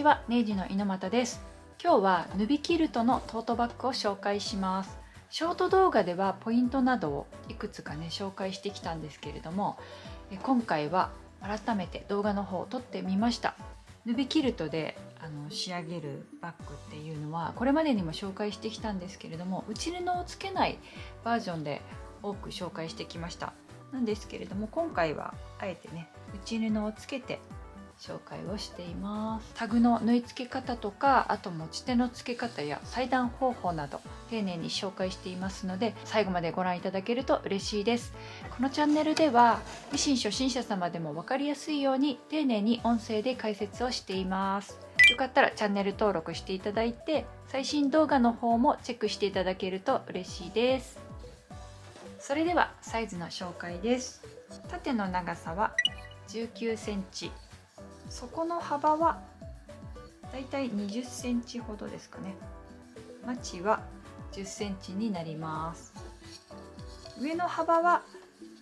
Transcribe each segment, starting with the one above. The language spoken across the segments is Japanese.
ちは、ネイジの猪俣です。今日はヌビキルトのトートバッグを紹介します。ショート動画ではポイントなどをいくつかね紹介してきたんですけれども、今回は改めて動画の方を撮ってみました。ヌビキルトで仕上げるバッグっていうのはこれまでにも紹介してきたんですけれども、内布をつけないバージョンで多く紹介してきました。なんですけれども、今回はあえてね内布をつけて紹介をしています。タグの縫い付け方とか、あと持ち手の付け方や裁断方法など丁寧に紹介していますので、最後までご覧いただけると嬉しいです。このチャンネルではミシン初心者様でも分かりやすいように丁寧に音声で解説をしています。よかったらチャンネル登録していただいて、最新動画の方もチェックしていただけると嬉しいです。それではサイズの紹介です。縦の長さは19センチ、底の幅はだいたい20センチほどですかね。マチは10センチになります。上の幅は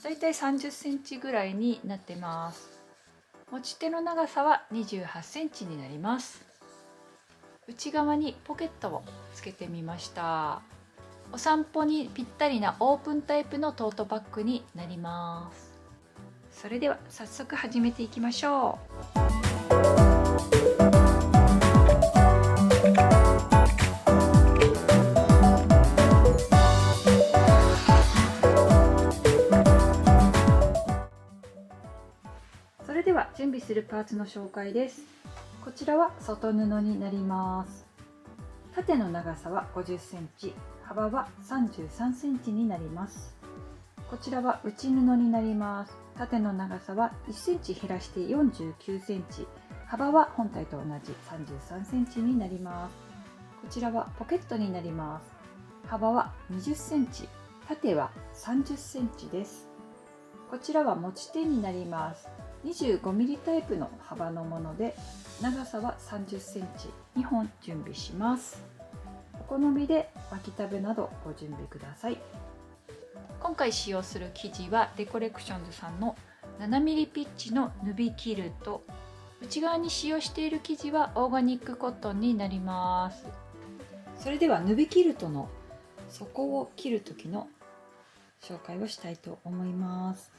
だいたい30センチぐらいになってます。持ち手の長さは28センチになります。内側にポケットをつけてみました。お散歩にぴったりなオープンタイプのトートバッグになります。それでは早速始めていきましょう。それでは準備するパーツの紹介です。こちらは外布になります。縦の長さは50センチ、幅は33センチになります。こちらは内布になります。縦の長さは1センチ減らして49センチ、幅は本体と同じ33センチになります。こちらはポケットになります。幅は20センチ、縦は30センチです。こちらは持ち手になります。25ミリタイプの幅のもので、長さは30センチ2本準備します。お好みで巻きタブなどご準備ください。今回使用する生地はデコレクションズさんの7ミリピッチのヌビキルト。内側に使用している生地はオーガニックコットンになります。それではヌビキルトの底を切る時の紹介をしたいと思います。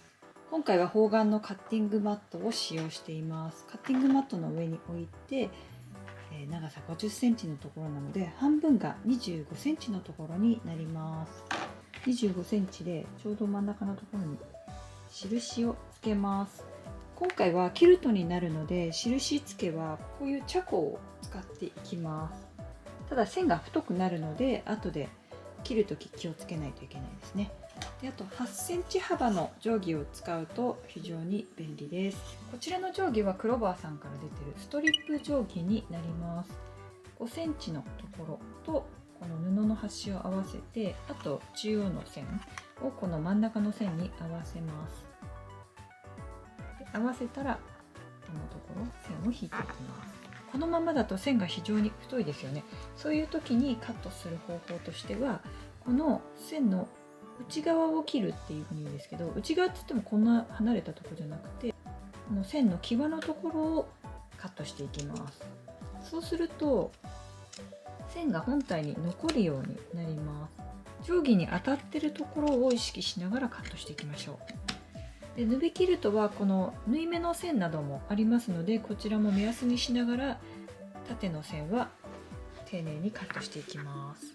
今回は方眼のカッティングマットを使用しています。カッティングマットの上に置いて、長さ50センチのところなので、半分が25センチのところになります。25センチでちょうど真ん中のところに印をつけます。今回はキルトになるので、印付けはこういうチャコを使っていきます。ただ線が太くなるので、後で切るとき気をつけないといけないですね。で、あと8センチ幅の定規を使うと非常に便利です。こちらの定規はクローバーさんから出てるストリップ定規になります。5センチのところとこの布の端を合わせて、あと中央の線をこの真ん中の線に合わせます。で、合わせたらこのところ線を引いていきます。このままだと線が非常に太いですよね。そういう時にカットする方法としては、この線の内側を切るっていうふうに言うんですけど、内側って言ってもこんな離れたところじゃなくて、この線の際のところをカットしていきます。そうすると線が本体に残るようになります。定規に当たってるところを意識しながらカットしていきましょう。で、ヌビキルトはこの縫い目の線などもありますので、こちらも目安にしながら縦の線は丁寧にカットしていきます。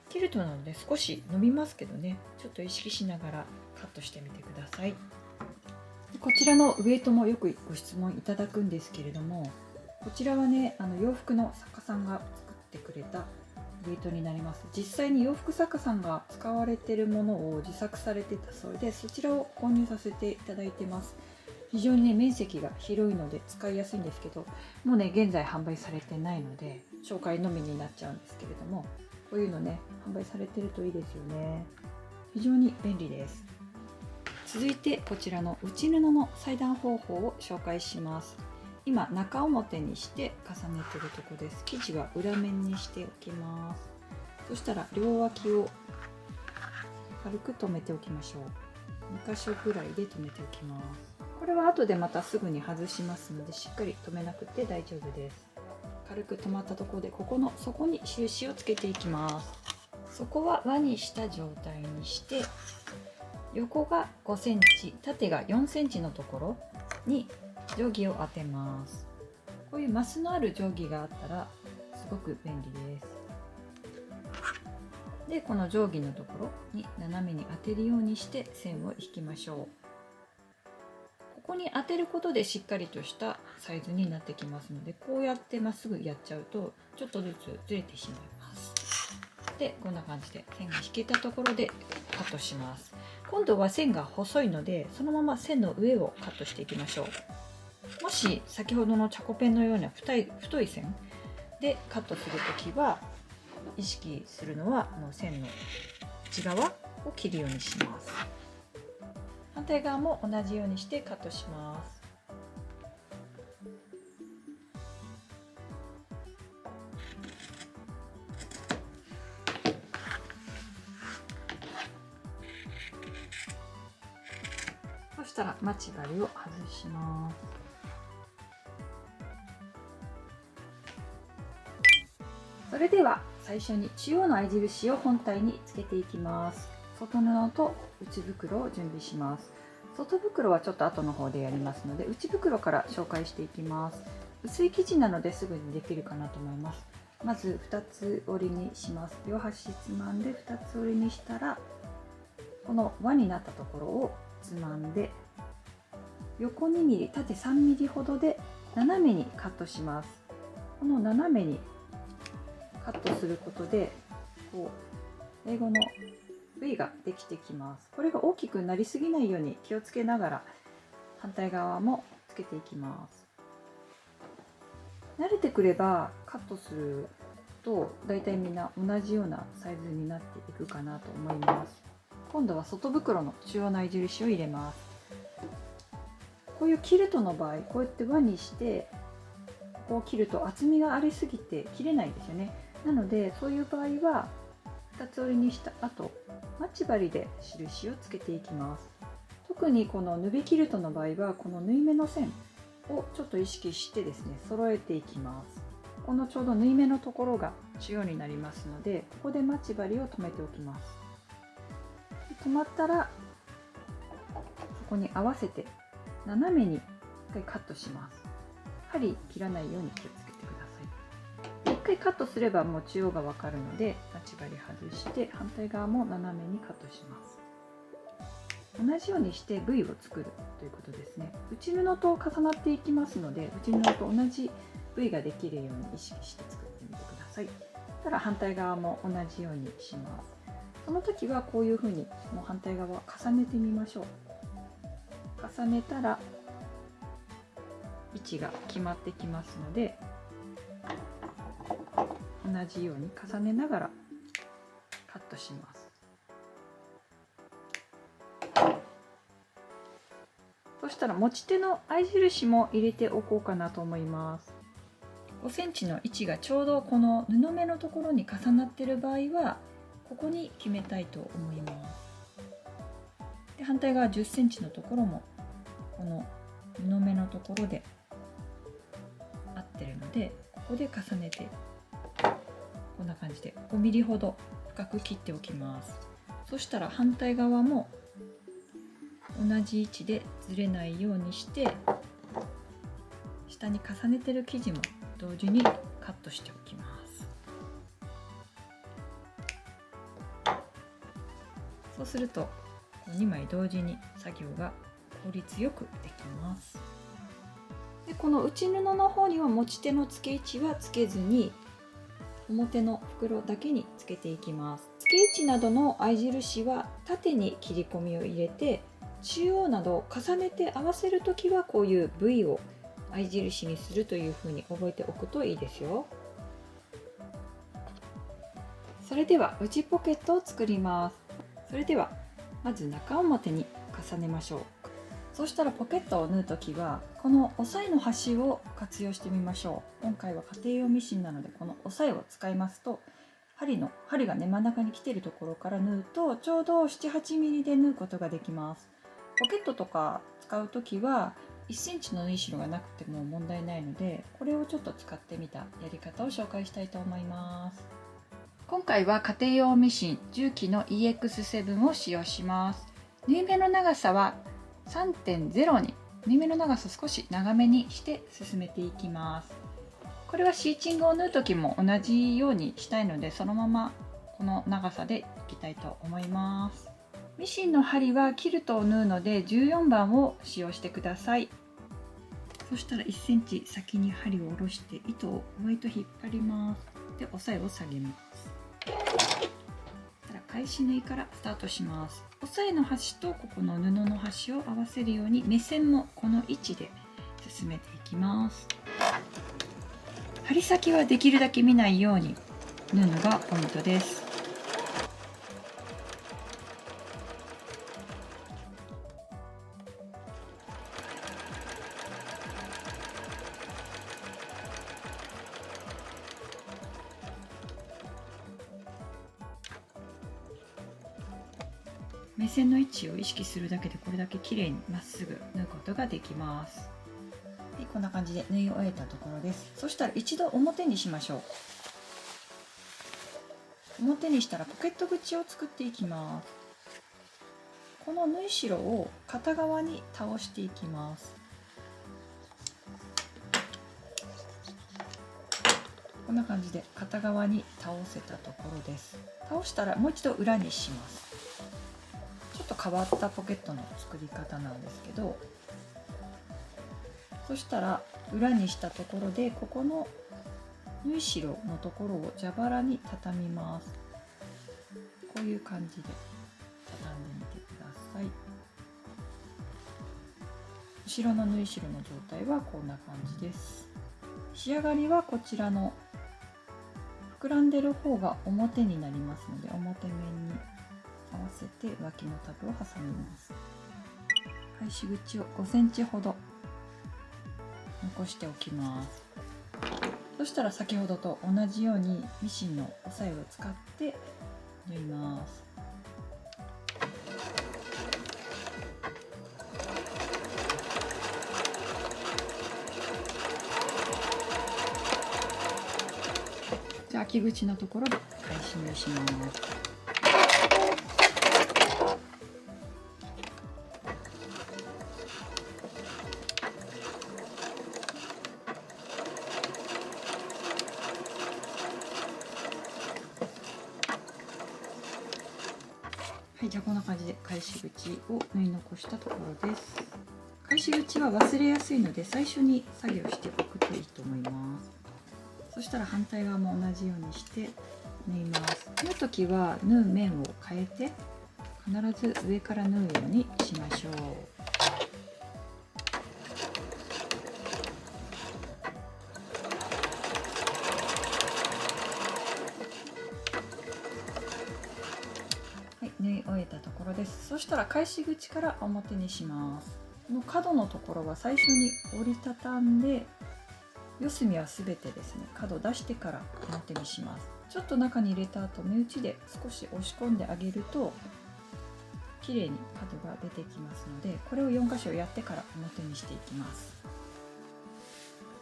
キルトなので少し伸びますけどね、ちょっと意識しながらカットしてみてください。こちらのウエイトもよくご質問いただくんですけれども、こちらはね、洋服の作家さんが作ってくれたウエイトになります。実際に洋服作家さんが使われているものを自作されてたそうで、そちらを購入させていただいてます。非常にね、面積が広いので使いやすいんですけど、もうね、現在販売されてないので紹介のみになっちゃうんですけれども、こういうのね、販売されてるといいですよね。非常に便利です。続いてこちらの内布の裁断方法を紹介します。今中表にして重ねてるとこです。生地は裏面にしておきます。そしたら両脇を軽く留めておきましょう。2箇所ぐらいで留めておきます。これは後でまたすぐに外しますので、しっかり留めなくて大丈夫です。軽く止まったところでここの底に印をつけていきます。底は輪にした状態にして、横が5センチ、縦が4センチのところに定規を当てます。こういうマスのある定規があったらすごく便利です。で、この定規のところに斜めに当てるようにして線を引きましょう。ここに当てることでしっかりとしたサイズになってきますので、こうやってまっすぐやっちゃうとちょっとずつずれてしまいます。で、こんな感じで線が引けたところでカットします。今度は線が細いので、そのまま線の上をカットしていきましょう。もし先ほどのチャコペンのような太い線でカットするときは、意識するのは線の内側を切るようにします。反対側も同じようにしてカットします。そしたら待ち針を外します。それでは最初に中央の合い印を本体につけていきます。外布と内袋を準備します。外袋はちょっと後の方でやりますので、内袋から紹介していきます。薄い生地なのですぐにできるかなと思います。まず2つ折りにします。両端つまんで2つ折りにしたら、この輪になったところをつまんで、横2ミリ、縦3ミリほどで斜めにカットします。この斜めにカットすることで、こう英語の V ができてきます。これが大きくなりすぎないように気をつけながら反対側もつけていきます。慣れてくればカットするとだいたいみんな同じようなサイズになっていくかなと思います。今度は外袋の中央の合い印を入れます。こういうキルトの場合、こうやって輪にしてここを切ると厚みがありすぎて切れないですよね。なのでそういう場合は2つ折りにした後、待ち針で印をつけていきます。特にこのヌビキルトの場合はこの縫い目の線をちょっと意識してですね、揃えていきます。このちょうど縫い目のところが中央になりますので、ここで待ち針を止めておきます。止まったらそこに合わせて斜めに1回カットします。針切らないように気をつけてください。1回カットすればもう中央がわかるので、待ち針外して反対側も斜めにカットします。同じようにして V を作るということですね。内布と重なっていきますので、内布と同じ V ができるように意識して作ってみてください。そしたら反対側も同じようにします。その時はこういうふうにもう反対側重ねてみましょう。重ねたら位置が決まってきますので、同じように重ねながらカットします。そしたら持ち手の合い印も入れておこうかなと思います。5センチの位置がちょうどこの布目のところに重なっている場合はここに決めたいと思います。で、反対側10センチのところもこの布目のところで合ってるので、ここで重ねてこんな感じで5ミリほど深く切っておきます。そしたら反対側も同じ位置でずれないようにして、下に重ねてる生地も同時にカットしておきます。そうすると2枚同時に作業が効率よくできます。で、この内布の方には持ち手の付け位置はつけずに、表の袋だけにつけていきます。付け位置などの合い印は縦に切り込みを入れて、中央などを重ねて合わせるときはこういう V を合い印にするというふうに覚えておくといいですよ。それでは内ポケットを作ります。それではまず中表に重ねましょう。そしたらポケットを縫うときはこの押さえの端を活用してみましょう。今回は家庭用ミシンなのでこの押さえを使いますと、針がね真ん中に来ているところから縫うとちょうど 7,8 ミリで縫うことができます。ポケットとか使う時は1センチの縫い代がなくても問題ないので、これをちょっと使ってみたやり方を紹介したいと思います。今回は家庭用ミシン重機の EX7 を使用します。縫い目の長さは 3.0 に、縫い目の長さ少し長めにして進めていきます。これはシーチングを縫う時も同じようにしたいので、そのままこの長さでいきたいと思います。ミシンの針はキルトを縫うので14番を使用してください。そしたら1センチ先に針を下ろして糸を上と引っ張ります。で、押さえを下げます。返し縫いからスタートします。押さえの端とここの布の端を合わせるように目線もこの位置で進めていきます。針先はできるだけ見ないように縫うのがポイントです。目線の位置を意識するだけでこれだけ綺麗にまっすぐ縫うことができます。はい、こんな感じで縫い終えたところです。そしたら一度表にしましょう。表にしたらポケット口を作っていきます。この縫い代を片側に倒していきます。こんな感じで片側に倒せたところです。倒したらもう一度裏にします。ちょっと変わったポケットの作り方なんですけど、そしたら裏にしたところでここの縫い代のところを蛇腹に畳みます。こういう感じで畳んでみてください。後ろの縫い代の状態はこんな感じです。仕上がりはこちらの膨らんでる方が表になりますので、表面に合わせて脇のタブを挟みます。返し口を5センチほど残しておきます。そしたら先ほどと同じようにミシンの押さえを使って縫います。じゃあ秋口のところで返し縫いします。はい、じゃあこんな感じで返し口を縫い残したところです。返し口は忘れやすいので最初に作業しておくといいと思います。そしたら反対側も同じようにして縫います。縫う時は縫う面を変えて必ず上から縫うようにしましょう。縫い終えたところです。そしたら返し口から表にします。この角のところは最初に折りたたんで、四隅は全てですね、角出してから表にします。ちょっと中に入れた後、目打ちで少し押し込んであげると綺麗に角が出てきますので、これを4箇所やってから表にしていきます。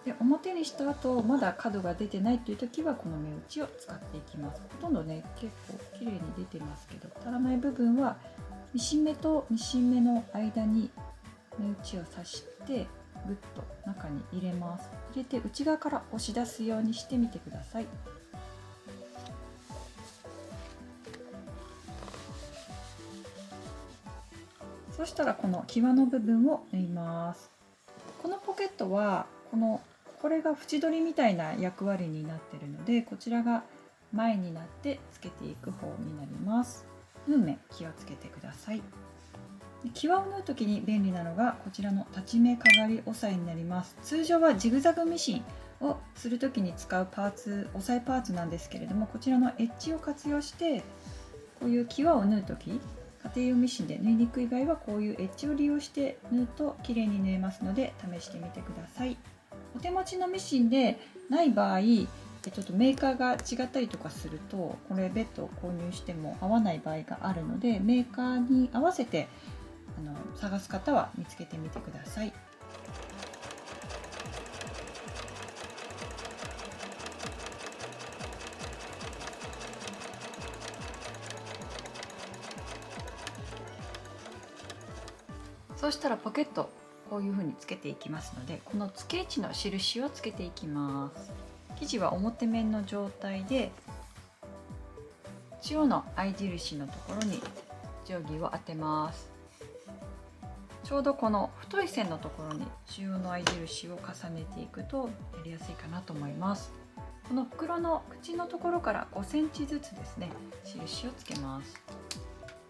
で、表にした後まだ角が出てないという時はこの目打ちを使っていきます。ほとんどね、結構綺麗に出てますけど、足らない部分はミシン目とミシン目の間に目打ちを刺してグッと中に入れます。入れて内側から押し出すようにしてみてください。そしたらこの際の部分を縫います。このポケットはこれが縁取りみたいな役割になっているので、こちらが前になってつけていく方になります。縫う面気をつけてください。際を縫う時に便利なのがこちらの立ち目かがり押さえになります。通常はジグザグミシンをする時に使うパーツ、押さえパーツなんですけれども、こちらのエッジを活用してこういう際を縫う時、家庭用ミシンで縫いにくい場合はこういうエッジを利用して縫うと綺麗に縫えますので試してみてください。お手持ちのミシンでない場合、ちょっとメーカーが違ったりとかすると、これ別途購入しても合わない場合があるので、メーカーに合わせて探す方は見つけてみてください。そうしたらポケットこういう風につけていきますので、この付け位置の印をつけていきます。生地は表面の状態で中央の合い印のところに定規を当てます。ちょうどこの太い線のところに中央の合い印を重ねていくとやりやすいかなと思います。この袋の口のところから5センチずつですね、印をつけます。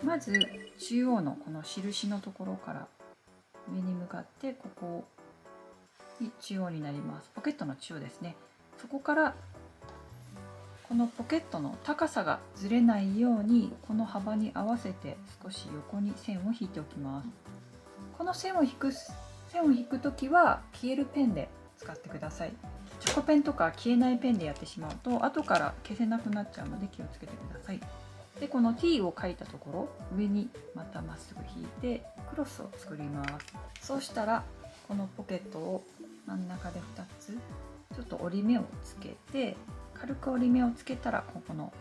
まず中央のこの印のところから上に向かってここに中央になります。ポケットの中央ですね。そこからこのポケットの高さがずれないようにこの幅に合わせて少し横に線を引いておきます。この線を引くときは消えるペンで使ってください。チョコペンとか消えないペンでやってしまうと後から消せなくなっちゃうので気をつけてください。でこの T を書いたところ上にまたまっすぐ引いてクロスを作ります。そうしたらこのポケットを真ん中で2つちょっと折り目をつけて、軽く折り目をつけたらここの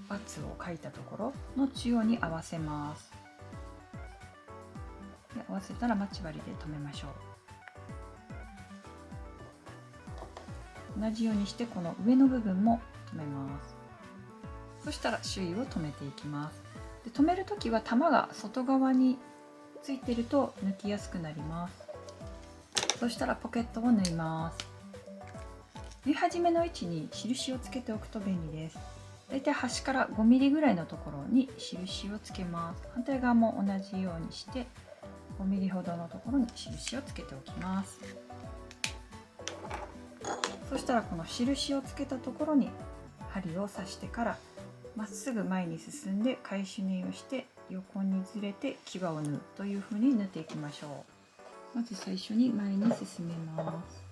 バツを書いたところの中央に合わせます。で合わせたら待ち針で留めましょう。同じようにしてこの上の部分も留めます。そしたら周囲を留めていきます。で留めるときは玉が外側についてると抜きやすくなります。そしたらポケットを縫います。縫い始めの位置に印をつけておくと便利です。だいたい端から 5mm ぐらいのところに印をつけます。反対側も同じようにして5mm ほどのところに印をつけておきます。そしたらこの印をつけたところに針を刺してからまっすぐ前に進んで返し縫いをして横にずれて際を縫うという風に縫っていきましょう。まず最初に前に進めます。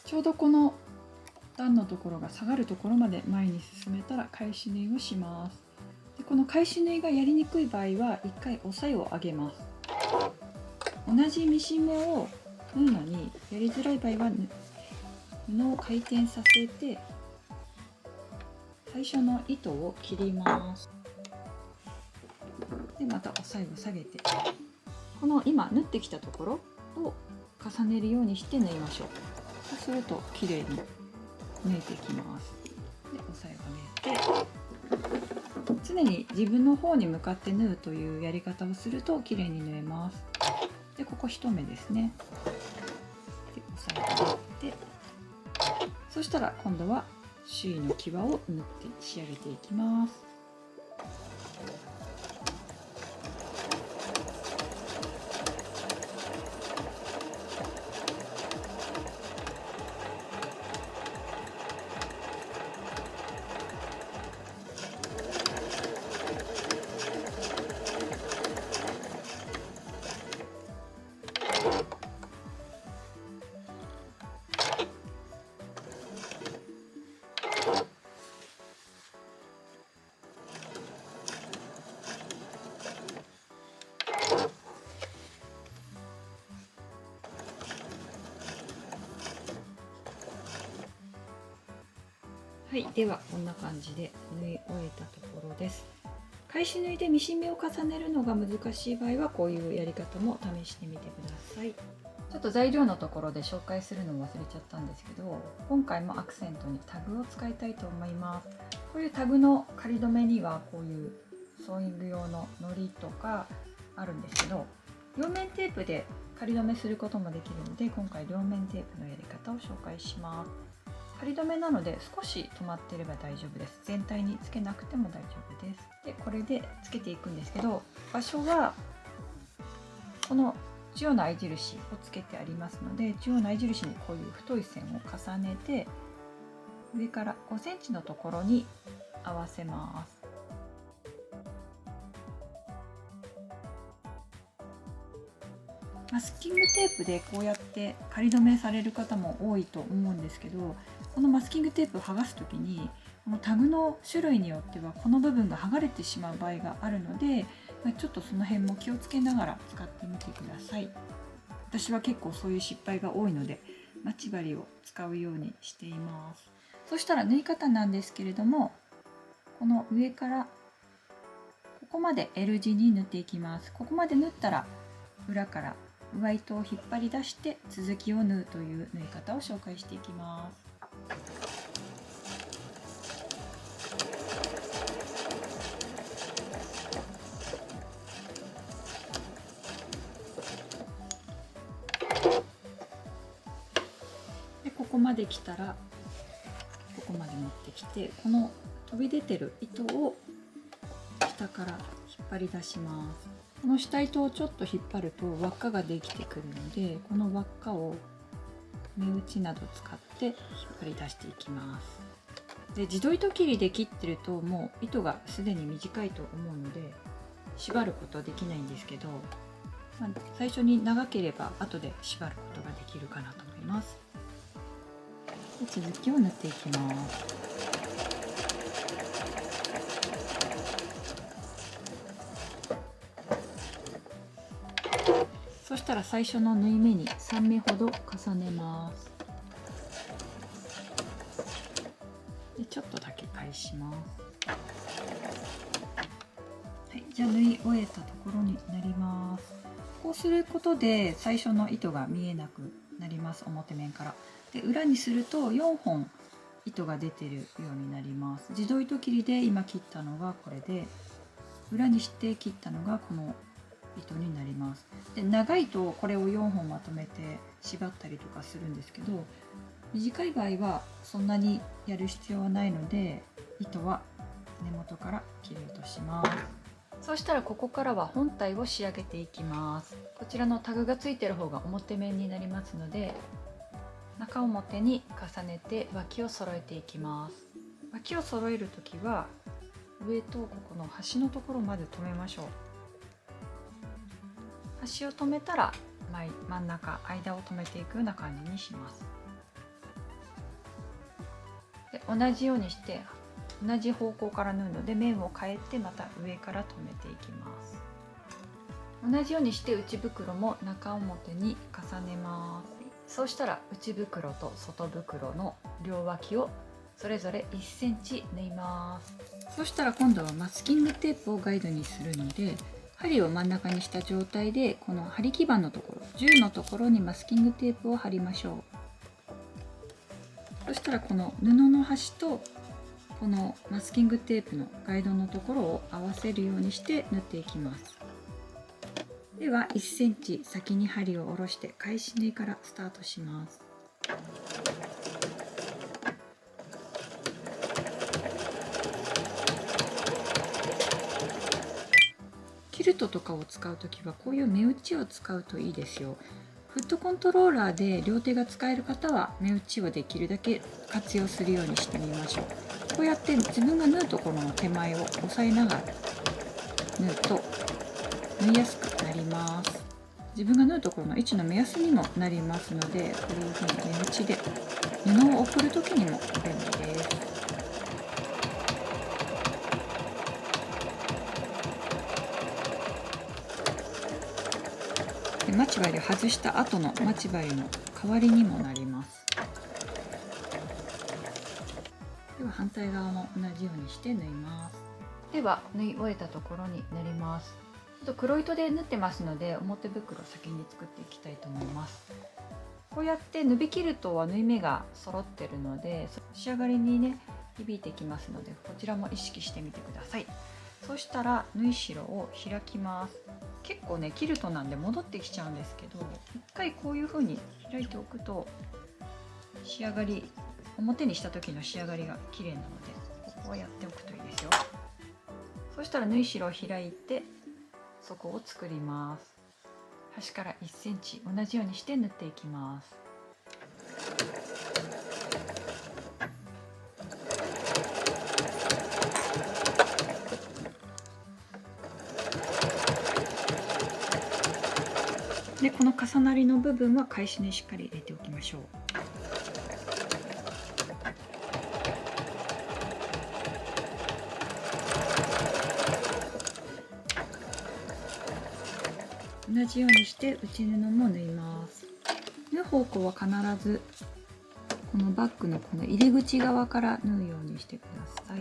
ちょうどこの段のところが下がるところまで前に進めたら返し縫いをします。でこの返し縫いがやりにくい場合は一回押さえを上げます。同じミシン目を縫うのにやりづらい場合は布を回転させて最初の糸を切ります。でまた押さえを下げてこの今縫ってきたところを重ねるようにして縫いましょう。そうすると綺麗に縫えてきます。で押さえを上げて常に自分の方に向かって縫うというやり方をすると綺麗に縫えます。でここ1目ですね。で押さえを上げてそしたら今度は周囲の際を縫って仕上げていきます。はい、ではこんな感じで縫い終えたところです。返し縫いでミシン目を重ねるのが難しい場合はこういうやり方も試してみてください。ちょっと材料のところで紹介するのを忘れちゃったんですけど、今回もアクセントにタグを使いたいと思います。こういうタグの仮留めにはこういうソーイング用の糊とかあるんですけど、両面テープで仮留めすることもできるので今回両面テープのやり方を紹介します。仮留めなので少し止まっていれば大丈夫です。全体につけなくても大丈夫です。でこれでつけていくんですけど、場所はこの中央の合い印をつけてありますので、中央の合い印にこういう太い線を重ねて上から5センチのところに合わせます。マスキングテープでこうやって仮留めされる方も多いと思うんですけど、このマスキングテープを剥がす時にこのタグの種類によってはこの部分が剥がれてしまう場合があるので、ちょっとその辺も気をつけながら使ってみてください。私は結構そういう失敗が多いので待ち針を使うようにしています。そしたら縫い方なんですけれども、この上からここまで L 字に縫っていきます。ここまで縫ったら裏から上糸を引っ張り出して続きを縫うという縫い方を紹介していきます。でここまで来たらここまで持ってきて、この飛び出てる糸を下から引っ張り出します。この下糸をちょっと引っ張ると輪っかができてくるので、この輪っかを目打ちなど使って引っ張り出していきます。で自動糸切りで切ってるともう糸がすでに短いと思うので縛ることはできないんですけど、最初に長ければ後で縛ることができるかなと思います。で続きを縫っていきます。そしたら最初の縫い目に3目ほど重ねます。でちょっとだけ返します。はい、じゃあ縫い終えたところになります。こうすることで最初の糸が見えなくなります。表面から。で裏にすると4本糸が出てるようになります。自動糸切りで今切ったのがこれで、裏にして切ったのがこの糸になります。で長いとこれを4本まとめて縛ったりとかするんですけど、短い場合はそんなにやる必要はないので糸は根元から切り落とします。そうしたらここからは本体を仕上げていきます。こちらのタグがついてる方が表面になりますので、中表に重ねて脇を揃えていきます。脇を揃える時は上とここの端のところまで留めましょう。端を止めたら真ん中間を止めていくような感じにします。で同じようにして同じ方向から縫うので面を変えてまた上から留めていきます。同じようにして内袋も中表に重ねます。そうしたら内袋と外袋の両脇をそれぞれ1センチ縫います。そしたら今度はマスキングテープをガイドにするので、針を真ん中にした状態でこの針基板のところ10のところにマスキングテープを貼りましょう。そしたらこの布の端とこのマスキングテープのガイドのところを合わせるようにして縫っていきます。では1センチ先に針を下ろして返し縫いからスタートします。キルトとかを使うときはこういう目打ちを使うといいですよ。フットコントローラーで両手が使える方は目打ちをできるだけ活用するようにしてみましょう。こうやって自分が縫うところの手前を押さえながら縫うと縫いやすくなります。自分が縫うところの位置の目安にもなりますので、こういうふうに目打ちで布を送るときにも便利です。で待ち針を外した後の待ち針の代わりにもなります。では反対側も同じようにして縫います。では縫い終えたところになります。ちょっと黒糸で縫ってますので表袋を先に作っていきたいと思います。こうやってヌビキルトは縫い目が揃ってるので仕上がりにね響いてきますので、こちらも意識してみてください。そしたら縫い代を開きます。結構ねキルトなんで戻ってきちゃうんですけど、一回こういう風に開いておくと仕上がり、表にした時の仕上がりが綺麗なので、ここはやっておくといいですよ。そしたら縫い代を開いて底を作ります。端から1センチ同じようにして縫っていきます。でこの重なりの部分は返し縫いしっかり入れておきましょう。同じようにして内布も縫います。縫う方向は必ずこのバッグのこの入り口側から縫うようにしてください。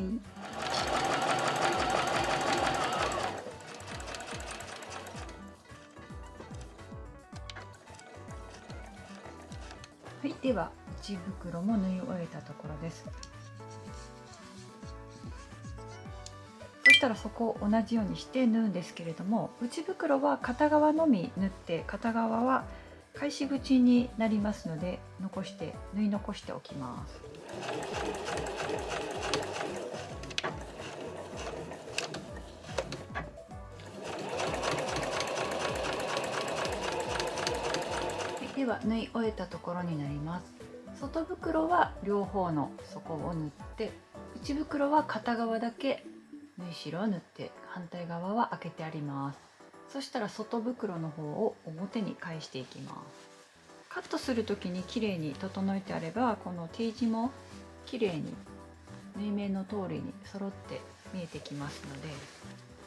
はい、では内袋も縫い終えたところです。そしたらそこを同じようにして縫うんですけれども、内袋は片側のみ縫って、片側は返し口になりますので縫い残しておきます。では縫い終えたところになります。外袋は両方の底を縫って、内袋は片側だけ縫い代を縫って反対側は開けてあります。そしたら外袋の方を表に返していきます。カットする時にきれいに整えてあれば、この T 字もきれいに縫い目の通りに揃って見えてきますので、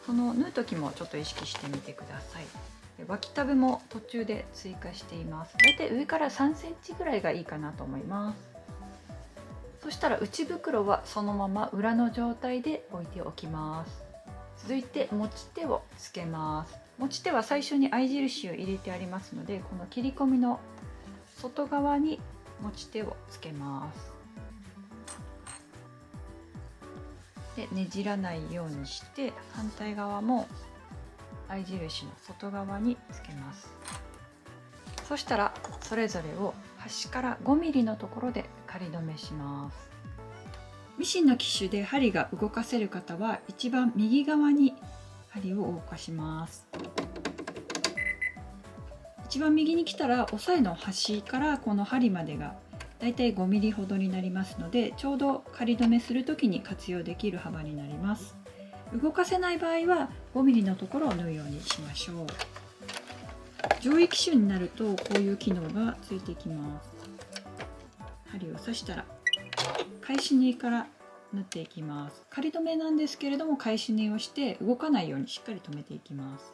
その縫う時もちょっと意識してみてください。脇タブも途中で追加しています。だいたい上から3センチぐらいがいいかなと思います。そしたら内袋はそのまま裏の状態で置いておきます。続いて持ち手をつけます。持ち手は最初に合い印を入れてありますので、この切り込みの外側に持ち手をつけます。でねじらないようにして反対側も合い印の外側につけます。そしたらそれぞれを端から 5mm のところで仮留めします。ミシンの機種で針が動かせる方は一番右側に針を動かします。一番右に来たら押さえの端からこの針までがだいたい 5mm ほどになりますので、ちょうど仮留めする時に活用できる幅になります。動かせない場合は 5mm のところを縫うようにしましょう。上位機種になるとこういう機能がついてきます。針を刺したら返し縫いから縫っていきます。仮留めなんですけれども、返し縫いをして動かないようにしっかり留めていきます。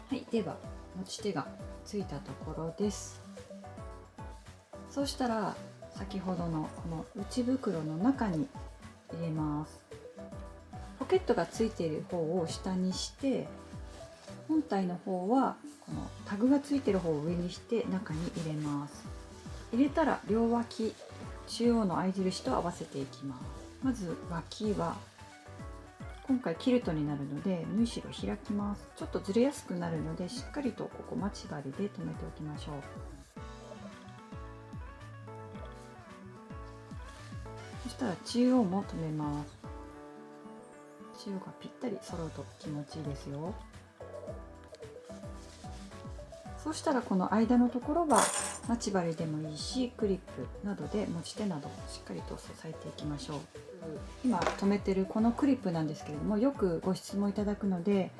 はい、では持ち手がついたところです。そうしたら先ほどのこの内袋の中に入れます。ポケットがついている方を下にして、本体の方はこのタグがついている方を上にして中に入れます。入れたら両脇中央の合い印と合わせていきます。まず脇は今回キルトになるので縫い代開きます。ちょっとずれやすくなるのでしっかりとここ待ち針で留めておきましょう。そしたら中央も留めます。中央がぴったり揃うと気持ちいいですよ。そうしたらこの間のところは待ち針でもいいし、クリップなどで持ち手などしっかりと支えていきましょう。今留めてるこのクリップなんですけれども、よくご質問いただくので、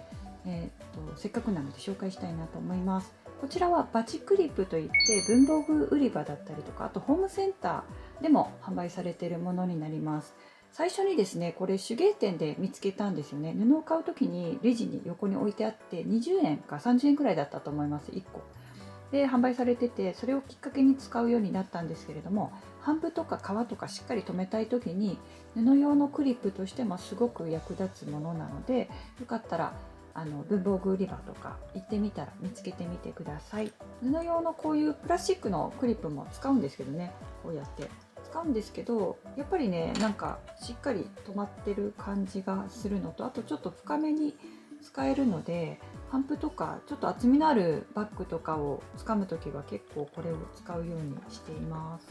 せっかくなので紹介したいなと思います。こちらはバチクリップといって文房具売り場だったりとか、あとホームセンターでも販売されているものになります。最初にですね、これ手芸店で見つけたんですよね。布を買う時にレジに横に置いてあって20円か30円くらいだったと思います、1個で販売されてて、それをきっかけに使うようになったんですけれども、帆布とか革とかしっかり留めたい時に布用のクリップとしてもすごく役立つものなので、よかったら文房具売り場とか行ってみたら見つけてみてください。布用のこういうプラスチックのクリップも使うんですけどね、こうやって使うんですけど、やっぱりね、なんかしっかり留まってる感じがするのと、あとちょっと深めに使えるので、帆布とかちょっと厚みのあるバッグとかを掴む時は結構これを使うようにしています。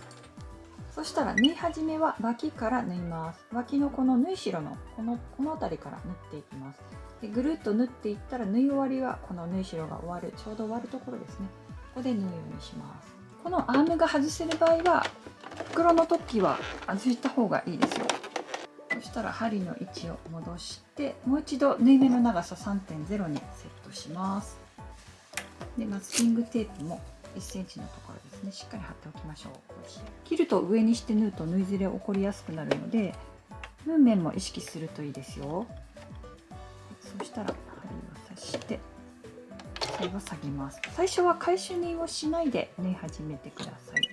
そしたら縫い始めは脇から縫います。脇のこの縫い代のこの辺りから縫っていきます。でぐるっと縫っていったら縫い終わりはこの縫い代が終わるちょうど終わるところですね。ここで縫うようにします。このアームが外せる場合は袋の時は外した方がいいですよ。そしたら針の位置を戻して、もう一度縫い目の長さ 3.0 にセットします。でマスキングテープも1センチのところですね、しっかり貼っておきましょう。切ると上にして縫うと縫いずれ起こりやすくなるので、縫う面も意識するといいですよ。そしたら針を刺して最後下げます。最初は返し縫いをしないで縫い始めてください。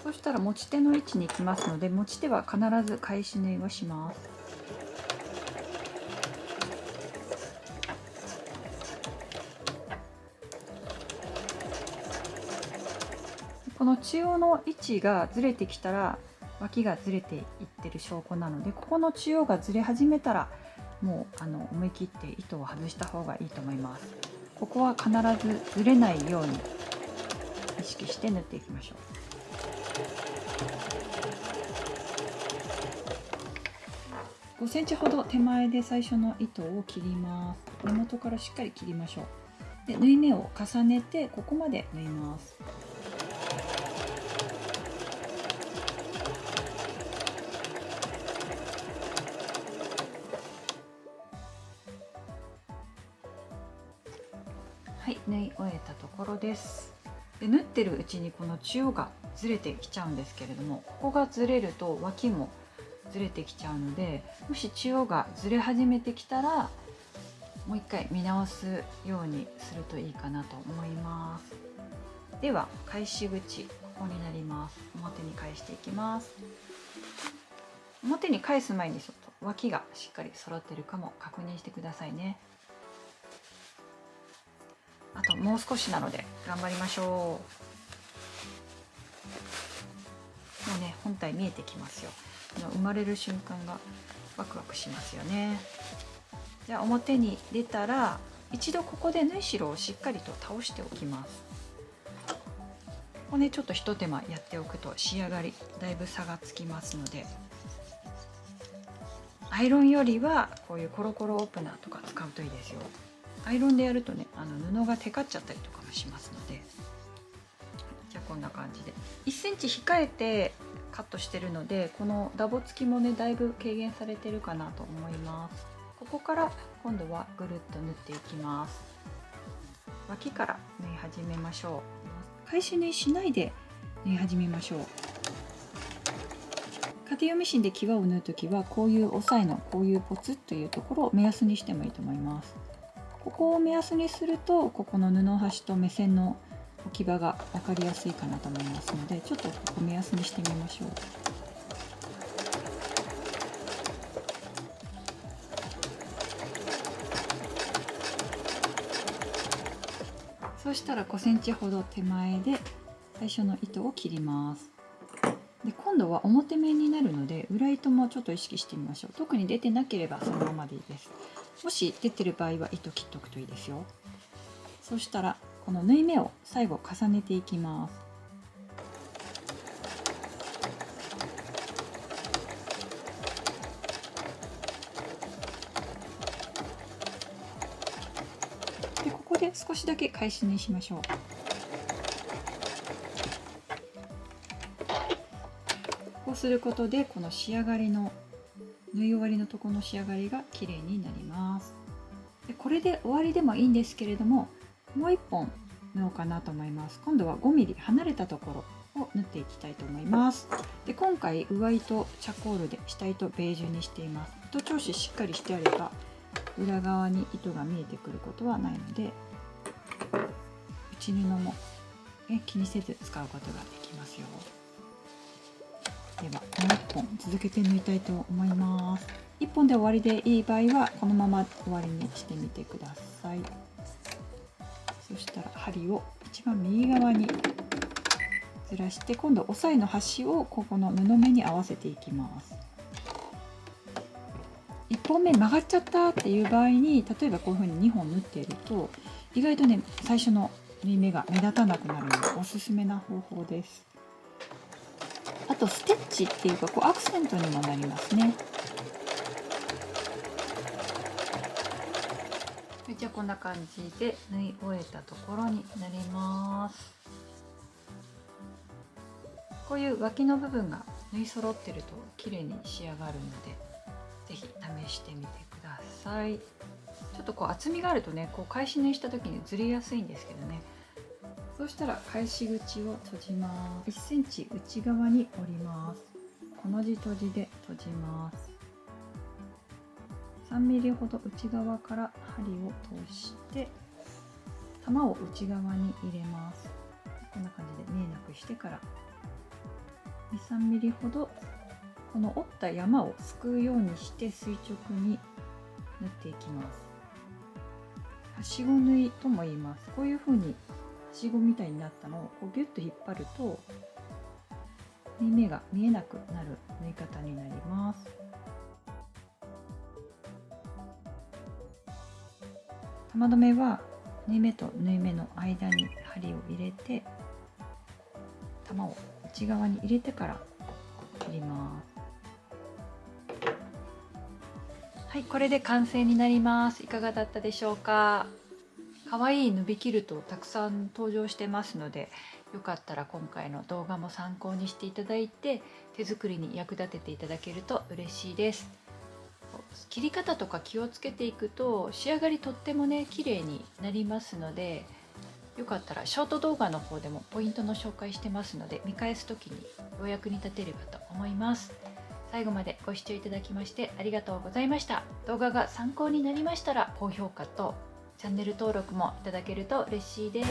そしたら持ち手の位置に行きますので、持ち手は必ず返し縫いをします。この中央の位置がずれてきたら脇がずれていってる証拠なので、ここの中央がずれ始めたらもう思い切って糸を外した方がいいと思います。ここは必ずずれないように意識して縫っていきましょう。5センチほど手前で最初の糸を切ります。根元からしっかり切りましょう。で縫い目を重ねてここまで縫います。はい、縫い終えたところです。で縫ってるうちにこの中央がずれてきちゃうんですけれども、ここがずれると脇もずれてきちゃうので、もし中央がずれ始めてきたらもう一回見直すようにするといいかなと思います。では返し口、ここになります。表に返していきます。表に返す前にちょっと脇がしっかり揃ってるかも確認してくださいね。あともう少しなので頑張りましょう。もうね、本体見えてきますよ。生まれる瞬間がワクワクしますよね。じゃあ表に出たら一度ここで縫い代をしっかりと倒しておきます。ここね、ちょっとひと手間やっておくと仕上がりだいぶ差がつきますので、アイロンよりはこういうコロコロオープナーとか使うといいですよ。アイロンでやるとね、布がテカっちゃったりとかもしますので。じゃあこんな感じで1センチ控えてカットしてるので、このダボつきもねだいぶ軽減されてるかなと思います。ここから今度はぐるっと縫っていきます。脇から縫い始めましょう。返し縫いしないで縫い始めましょう。家庭用ミシンで際を縫うときはこういう押さえのこういうポツッというところを目安にしてもいいと思います。ここを目安にするとここの布端と目線の置き場が分かりやすいかなと思いますので、ちょっとここ目安にしてみましょう。そうしたら5センチほど手前で最初の糸を切ります。で今度は表面になるので裏糸もちょっと意識してみましょう。特に出てなければそのままでいいです。もし出てる場合は糸切っておくといいですよ。そしたらこの縫い目を最後重ねていきます。でここで少しだけ返し縫いしましょう。こうすることでこの仕上がりの縫い終わりのところの仕上がりが綺麗になります。でこれで終わりでもいいんですけれども、もう1本縫おうかなと思います。今度は 5mm 離れたところを縫っていきたいと思います。で今回上糸チャコールで下糸ベージュにしています。糸調子しっかりしてあれば裏側に糸が見えてくることはないので、内布も、気にせず使うことができますよ。ではもう1本続けて縫いたいと思います。1本で終わりでいい場合はこのまま終わりにしてみてください。そしたら針を一番右側にずらして、今度押さえの端をここの布目に合わせていきます。1本目曲がっちゃったっていう場合に、例えばこういうふうに2本縫っていると意外とね最初の縫い目が目立たなくなるのでおすすめな方法です。あとステッチっていうかこうアクセントにもなりますね。じゃあこんな感じで縫い終えたところになります。ここういう脇の部分が縫い揃ってると綺麗に仕上がるので、是非試してみてください。ちょっとこう厚みがあるとね、こう返し縫いした時にずれやすいんですけどね。そうしたら返し口を閉じます。1センチ内側に折ります。コの字閉じで閉じます。3ミリほど内側から針を通して玉を内側に入れます。こんな感じで見えなくしてから2、3ミリほどこの折った山をすくうようにして垂直に縫っていきます。はしご縫いとも言います。こういう風にはしごみたいになったのをこうギュッと引っ張ると縫い目が見えなくなる縫い方になります。玉留めは縫い目と縫い目の間に針を入れて玉を内側に入れてから切ります。はい、これで完成になります。いかがだったでしょうか。かわいいヌビキルトたくさん登場してますので、よかったら今回の動画も参考にしていただいて手作りに役立てていただけると嬉しいです。切り方とか気をつけていくと仕上がりとってもね綺麗になりますので、よかったらショート動画の方でもポイントの紹介してますので、見返す時にお役に立てればと思います。最後までご視聴いただきましてありがとうございました。動画が参考になりましたら高評価とチャンネル登録もいただけると嬉しいです。